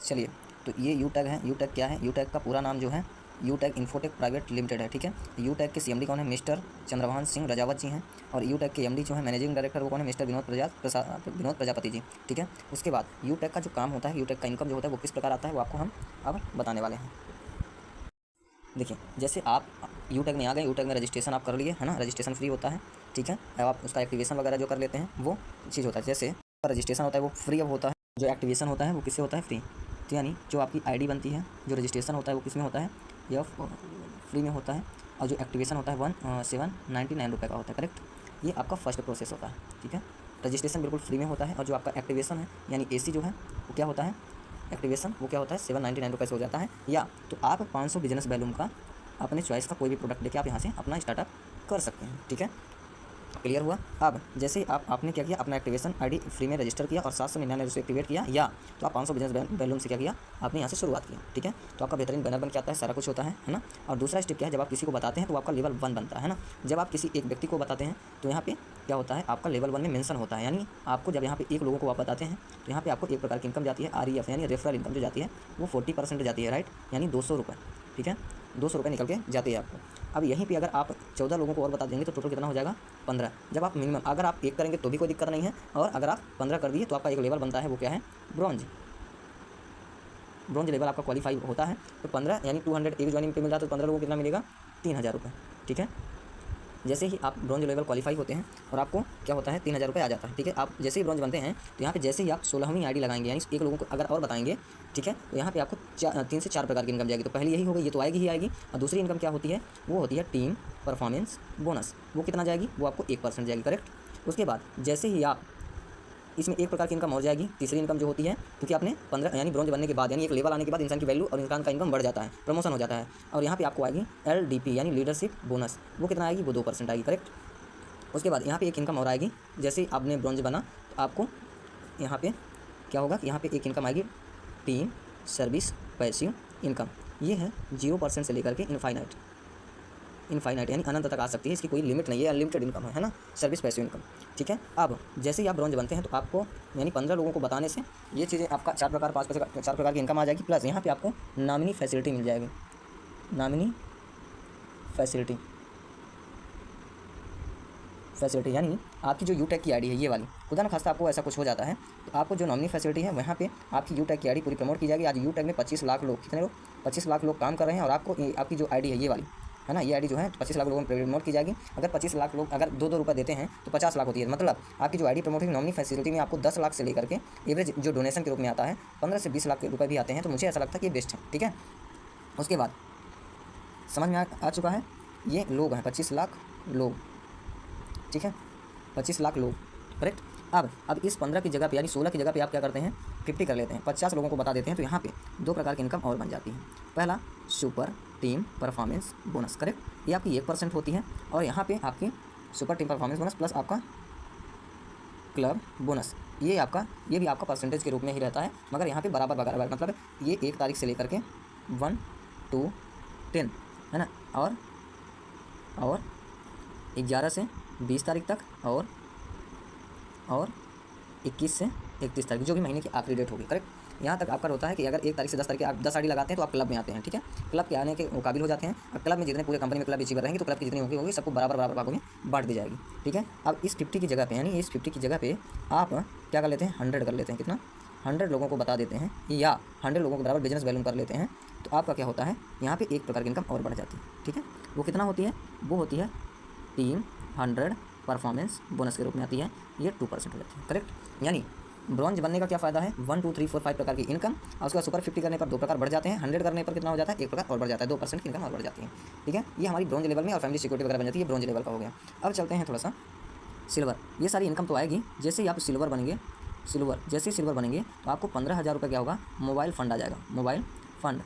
चलिए, तो ये यू टैग है। यू टैग क्या है? यू टैग का पूरा नाम जो है you tag infotech private limited है, ठीक है। यू टैग के सीएमडी कौन है? मिस्टर चंद्रभान सिंह रजावत जी हैं। और यू टैग के एमडी जो है मैनेजिंग डायरेक्टर वो कौन है? मिस्टर विनोद प्रजापति जी, ठीक है। उसके बाद यू टैग का जो काम होता है, यू टैग का इनकम जो होता है वो किस प्रकार आता है वो आपको हम अब बताने वाले हैं। देखिए, जैसे आप यू टैग में आ गए, यू टैग में रजिस्ट्रेशन आप कर लिए, है ना। रजिस्ट्रेशन फ्री होता है, ठीक है। अब आप उसका एक्टिवेशन वगैरह जो कर लेते हैं वो चीज़ होता है। जैसे रजिस्ट्रेशन होता है वो फ्री अब होता है, जो एक्टिवेशन होता है वो किससे होता है? फ्री। तो यानी जो आपकी आईडी बनती है, जो रजिस्ट्रेशन होता है वो किस में होता है? यह फ्री में होता है। और जो एक्टिवेशन होता है 799 रुपये का होता है, करेक्ट। ये आपका फर्स्ट प्रोसेस होता है, ठीक है। रजिस्ट्रेशन बिल्कुल फ्री में होता है और जो आपका एक्टिवेशन है यानी एसी जो है वो क्या होता है? एक्टिवेशन वो क्या होता है? 799 रुपये से हो जाता है। या तो आप 500 बिजनेस वैल्यूम का अपने चॉइस का कोई भी प्रोडक्ट लेके आप यहाँ से अपना स्टार्टअप कर सकते हैं, ठीक है। क्लियर हुआ? अब जैसे ही आपने क्या किया, अपना एक्टिवेशन आईडी फ्री में रजिस्टर किया और 799 से एक्टिवेट किया, या तो आप 500 बिजनेस वैल्यूम से क्या किया, आपने यहाँ से शुरुआत की, ठीक है। तो आपका बेहतरीन बैनर बन के आता है, सारा कुछ होता है ना। और दूसरा स्टेप क्या है? जब आप किसी को बताते हैं तो आपका लेवल 1 बनता है ना। जब आप किसी एक व्यक्ति को बताते हैं तो यहाँ पे क्या होता है? आपका लेवल 1 में मेंशन होता है। यानी आपको जब यहाँ पे एक लोगों को आप बताते हैं तो यहाँ पे आपको एक प्रकार की इनकम जाती है, REF यानी रेफरल इनकम जो जाती है वो 40% जाती है, राइट। यानी 200 रुपये, ठीक है। 200 रुपये निकल के जाते हैं आपको। अब यहीं पे अगर आप 14 लोगों को और बता देंगे तो टोटल कितना हो जाएगा? 15। जब आप मिनिमम अगर आप एक करेंगे तो भी कोई दिक्कत नहीं है, और अगर आप 15 कर दिए तो आपका एक लेवल बनता है, वो क्या है? ब्रॉन्ज। ब्रॉन्ज लेवल आपका क्वालिफाई होता है। तो 15 यानी 200 एक ज्वाइनिंग पे मिल जाता है, तो 15 लोगों को कितना मिलेगा? 3000 रुपये, ठीक है। जैसे ही आप ब्रॉन्ज लेवल क्वालिफाई होते हैं और आपको क्या होता है? 3000 रुपये आ जाता है, ठीक है। आप जैसे ही ब्रॉन्ज बनते हैं तो यहाँ पे जैसे ही आप 16वीं आईडी लगाएंगे, यानी एक लोगों को अगर और बताएंगे, ठीक है, तो यहाँ पे आपको 3 से 4 प्रकार की इनकम जाएगी। तो पहली यही हो गई, ये तो आएगी ही आएगी। और दूसरी इनकम क्या होती है? वो होती है टीम परफॉर्मेंस बोनस। वो कितना जाएगी? वो आपको 1% जाएगी, करेक्ट। उसके बाद जैसे ही आप इसमें एक प्रकार की इनकम हो जाएगी, तीसरी इनकम जो होती है, क्योंकि आपने 15 यानी ब्रॉन्ज बनने के बाद यानी एक लेवल आने के बाद इंसान की वैल्यू और इंसान का इनकम बढ़ जाता है, प्रमोशन हो जाता है। और यहाँ पे आपको आएगी LDP यानी लीडरशिप बोनस। वो कितना आएगी? वो 2% आएगी, करेक्ट। उसके बाद यहाँ पे एक इनकम और आएगी, जैसे आपने ब्रॉन्ज बना तो आपको यहाँ पे क्या होगा? यहाँ पे एक इनकम आएगी टीम सर्विस पैसिव इनकम। ये है 0% से लेकर के इनफाइनाइट यानी अनंत तक आ सकती है, इसकी कोई लिमिट नहीं है, अनलिमिटेड इनकम है ना, सर्विस पैसिव इनकम, ठीक है। अब जैसे ही आप ब्रॉन्ज बनते हैं तो आपको यानी 15 लोगों को बताने से ये चीज़ें आपका 4 प्रकार की इनकम आ जाएगी। प्लस यहाँ पे आपको नॉमिनी फैसिलिटी मिल जाएगी, नॉमिनी फैसिलिटी यानी आपकी जो यूटेक की आईडी है ये वाली, खुदा न खास्ता आपको ऐसा कुछ हो जाता है तो आपको जो नॉमिनी फैसिलिटी है वहाँ पे आपकी यूटेक की आईडी पूरी प्रमोट की जाएगी। आज यूटेक में 25 लाख लोग, कितने लोग? 25 लाख लोग काम कर रहे हैं, और आपको आपकी जो आईडी है ये वाली, है ना, ये आईडी जो है 25 लाख लोगों में प्रमोट की जाएगी। अगर 25 लाख लोग अगर 2-2 रुपये देते हैं तो 50 लाख होती है। मतलब आपकी जो आईडी प्रमोट है नॉमिनी फैसिलिटी में आपको 10 लाख से लेकर के एवरेज जो डोनेशन के रूप में आता है 15 से 20 लाख रुपये भी आते हैं। तो मुझे ऐसा लगता है कि ये बेस्ट है, ठीक है। उसके बाद समझ में आ चुका है, ये लोग हैं 25 लाख लोग, ठीक है, 25 लाख लोग, करेक्ट। अब इस 15 की जगह पे यानी 16 की जगह पे आप क्या करते हैं? 50 कर लेते हैं, 50 लोगों को बता देते हैं। तो यहाँ पे 2 प्रकार की इनकम और बन जाती है। पहला super team performance bonus, correct. ये आपकी 1% होती है, और यहाँ पे आपकी super team performance bonus plus आपका क्लब बोनस, ये भी आपका परसेंटेज के रूप में ही रहता है, मगर यहाँ पे बराबर बराबर, मतलब ये 1 तारीख से लेकर के 1 to 10 है ना, और 11 से 20 तारीख तक, और 21 से 31 तारीख, जो भी महीने की आखिरी डेट होगी, करेक्ट। यहाँ तक आपका होता है कि अगर 1 तारीख से 10 तारीख आप 10 आईडी लगाते हैं तो आप क्लब में आते हैं, ठीक है। क्लब के आने के काबिल हो जाते हैं। और क्लब में जितने पूरे कंपनी में क्लब अचीवर रहेंगे तो क्लब की जितनी होगी सबको बराबर भागों में बांट दी जाएगी, ठीक है। अब इस 50 की जगह पे यानी इस 50 की जगह पे आप क्या कर लेते हैं? 100 कर लेते हैं। कितना? 100 लोगों को बता देते हैं, या 100 लोगों को बराबर बिजनेस वैल्यूम कर लेते हैं। तो आपका क्या होता है? यहाँ पे एक प्रकार की इनकम और बढ़ जाती है, ठीक है। वो कितना होती है? वो होती है टीम 100 परफॉर्मेंस बोनस के रूप में आती है, ये 2% हो जाती है, करेक्ट। यानी ब्रॉन्ज बनने का क्या फ़ायदा है? 1 2 3 4 5 प्रकार की इनकम, और उसका सुपर 50 करने पर 2 प्रकार बढ़ जाते हैं, 100 करने पर कितना हो जाता है? 1 प्रकार और बढ़ जाता है, 2% की इनकम और बढ़ जाती है, ठीक है। ये हमारी ब्रॉन्ज लेवल में और फैमिली सिक्योरिटी वगैरह बन जाती है, ब्रॉन्ज लेवल का हो गया। अब चलते हैं थोड़ा सा सिल्वर। ये सारी इनकम तो आएगी जैसे ही आप सिल्वर बनेंगे, जैसे ही सिल्वर बनेंगे तो आपको 15,000 रुपये क्या होगा? मोबाइल फंड आ जाएगा, मोबाइल फंड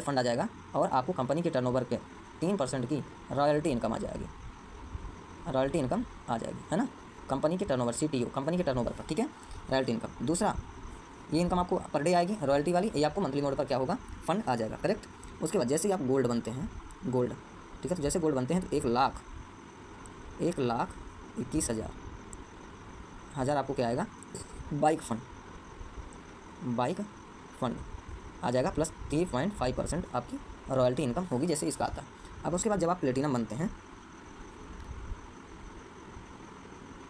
आ जाएगा, और आपको कंपनी के टर्नओवर के 3% की रॉयल्टी इनकम आ जाएगी, है ना, कंपनी के टर्नओवर, CTO कंपनी के टर्नओवर पर, ठीक है, रॉयल्टी इनकम। दूसरा ये इनकम आपको पर डे आएगी रॉयल्टी वाली, ये आपको मंथली मोड पर क्या होगा? फंड आ जाएगा, करेक्ट। उसके बाद जैसे ही आप गोल्ड बनते हैं, ठीक है, तो जैसे गोल्ड बनते हैं तो 1,21,000 आपको क्या आएगा? बाइक फंड बाइक फंड आ जाएगा प्लस 3.5% आपकी रॉयल्टी इनकम होगी, जैसे इसका आता है। अब उसके बाद जब आप प्लेटिनम बनते हैं,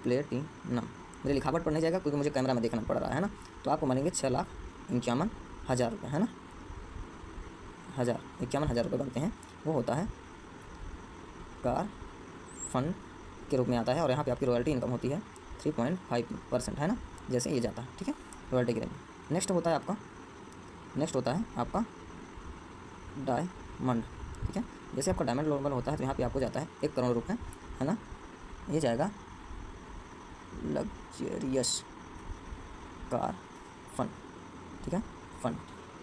प्लेटिनम मेरे लिखावट पर नहीं जाएगा क्योंकि मुझे कैमरा में देखना पड़ रहा है ना, तो आपको बनेंगे 6,51,000 रुपये, है ना, 51,000 रुपये बनते हैं। वो होता है कार फंड के रूप में आता है, और यहाँ पे आपकी रॉयल्टी इनकम होती है 3.5%, है ना, जैसे ये जाता है, ठीक है, रॉयल्टी के रेट में। नेक्स्ट होता है आपका डायमंड, ठीक है। जैसे आपका डायमंड लेवल होता है तो यहाँ पे आपको जाता है 1 करोड़ रुपये, है ना, ये जाएगा लग्जरियस कार फंड, ठीक है, fund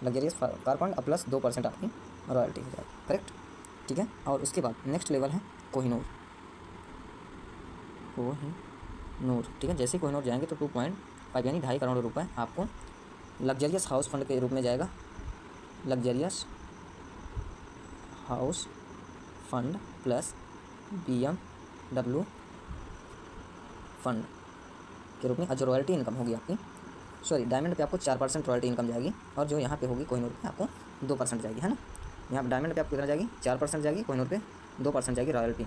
luxurious car fund plus 2% आपकी रॉयल्टी हो जाएगी, करेक्ट, ठीक है। और उसके बाद नेक्स्ट लेवल है कोहिनूर, ठीक है। जैसे कोहिनूर जाएंगे तो 2.5 यानी 2.5 करोड़ रुपए आपको लग्जरियस हाउस फंड के रूप में जाएगा, luxurious house fund plus BMW fund के रूप में। जो रॉयल्टी इनकम होगी आपकी, सॉरी डायमंड पे आपको 4% रॉयल्टी इनकम जाएगी, और जो यहाँ पे होगी कोहिनूर पे आपको 2% जाएगी, है ना। यहाँ पे डायमंड पे आपको कितना जाएगी, 4% जाएगी, कोहिनूर पे 2% जाएगी रॉयल्टी।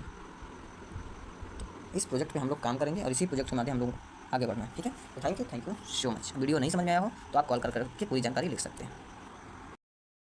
इस प्रोजेक्ट पे हम लोग काम करेंगे और इसी प्रोजेक्ट के माध्यम हम लोग आगे बढ़ना है, ठीक है। तो thank you so much. Video नहीं समझ में आया हो तो आप कॉल करके पूरी जानकारी लिख सकते हैं।